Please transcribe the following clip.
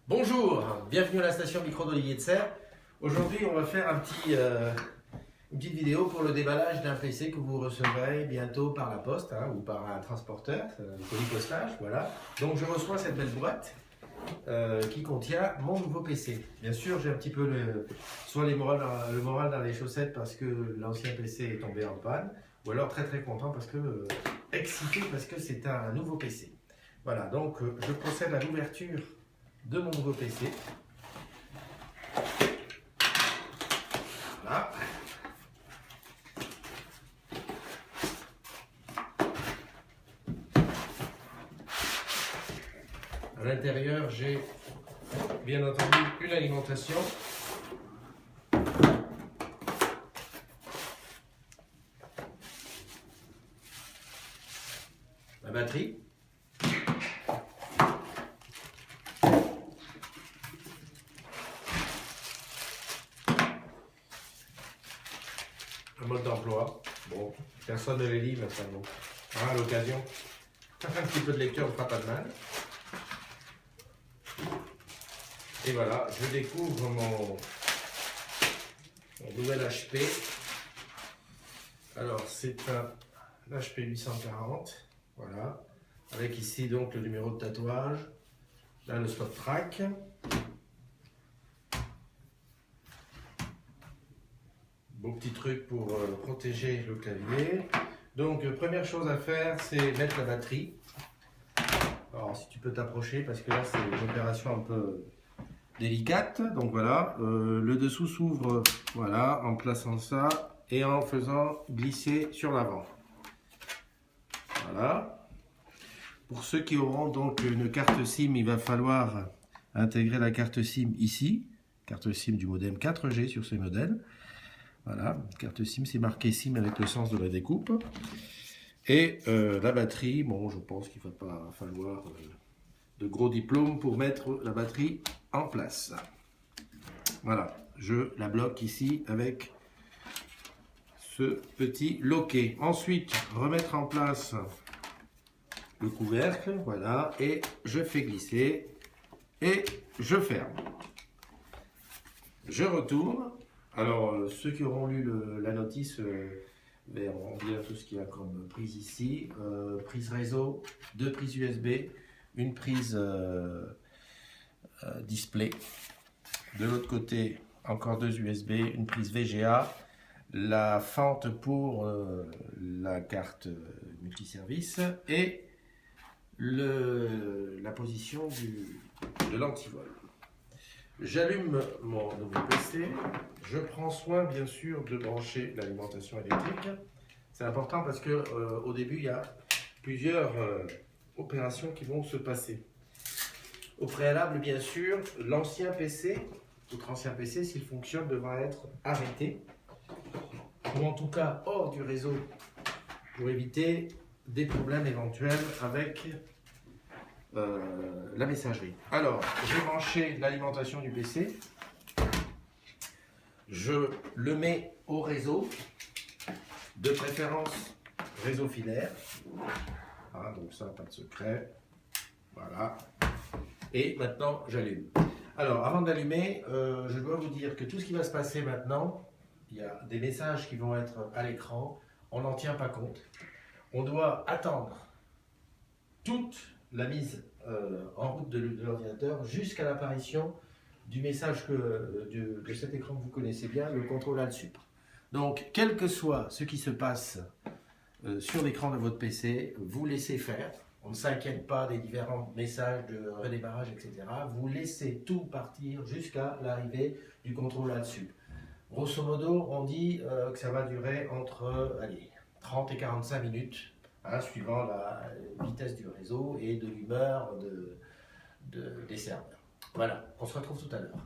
Bonjour, bienvenue à la station micro d'Olivier de Serre. Aujourd'hui, on va faire une petite vidéo pour le déballage d'un PC que vous recevrez bientôt par la poste ou par un transporteur, le colis postage. Voilà. Donc, je reçois cette belle boîte qui contient mon nouveau PC. Bien sûr, j'ai un petit peu le moral dans les chaussettes parce que l'ancien PC est tombé en panne, ou alors très content parce que excité parce que c'est un nouveau PC. Voilà, donc je procède à l'ouverture de mon nouveau PC. Voilà. À l'intérieur, j'ai bien entendu une alimentation. La batterie. Le mode d'emploi. Bon, personne ne les lit maintenant. À l'occasion, un petit peu de lecture ne fera pas de mal. Et voilà, je découvre mon nouvel HP. Alors, c'est un HP 840. Voilà. Avec ici donc le numéro de tatouage. Là, le stop track. Beau petit truc pour protéger le clavier. Donc, première chose à faire, c'est mettre la batterie. Alors, si tu peux t'approcher, parce que là, c'est une opération un peu délicate. Donc voilà, le dessous s'ouvre, voilà, en plaçant ça et en faisant glisser sur l'avant. Voilà. Pour ceux qui auront donc une carte SIM, il va falloir intégrer la carte SIM ici. Carte SIM du modem 4G sur ce modèle. Voilà, carte SIM, c'est marqué SIM avec le sens de la découpe. Et la batterie, bon, je pense qu'il ne va pas falloir de gros diplômes pour mettre la batterie en place. Voilà, je la bloque ici avec ce petit loquet. Ensuite, remettre en place le couvercle, voilà, et je fais glisser et je ferme. Je retourne. Alors, ceux qui auront lu la notice verront bien tout ce qu'il y a comme prise ici. Prise réseau, 2 prises USB, une prise display. De l'autre côté, encore 2 USB, une prise VGA, la fente pour la carte multiservice et la position de l'antivol. J'allume mon nouveau PC, je prends soin bien sûr de brancher l'alimentation électrique. C'est important parce que au début il y a plusieurs opérations qui vont se passer. Au préalable bien sûr, l'ancien PC, votre ancien PC s'il fonctionne devra être arrêté ou en tout cas hors du réseau pour éviter des problèmes éventuels avec la messagerie. Alors, j'ai branché l'alimentation du PC. Je le mets au réseau, de préférence réseau filaire. Donc ça, pas de secret. Voilà. Et maintenant, j'allume. Alors, avant d'allumer, je dois vous dire que tout ce qui va se passer maintenant, il y a des messages qui vont être à l'écran. On n'en tient pas compte. On doit attendre toute la mise en route de l'ordinateur jusqu'à l'apparition du message de cet écran que vous connaissez bien, le contrôle Alt-Sup. Donc, quel que soit ce qui se passe sur l'écran de votre PC, vous laissez faire. On ne s'inquiète pas des différents messages de redémarrage, etc. Vous laissez tout partir jusqu'à l'arrivée du contrôle Alt-Sup. Grosso modo, on dit que ça va durer entre 30 et 45 minutes. Suivant la vitesse du réseau et de l'humeur des serveurs. Voilà, on se retrouve tout à l'heure.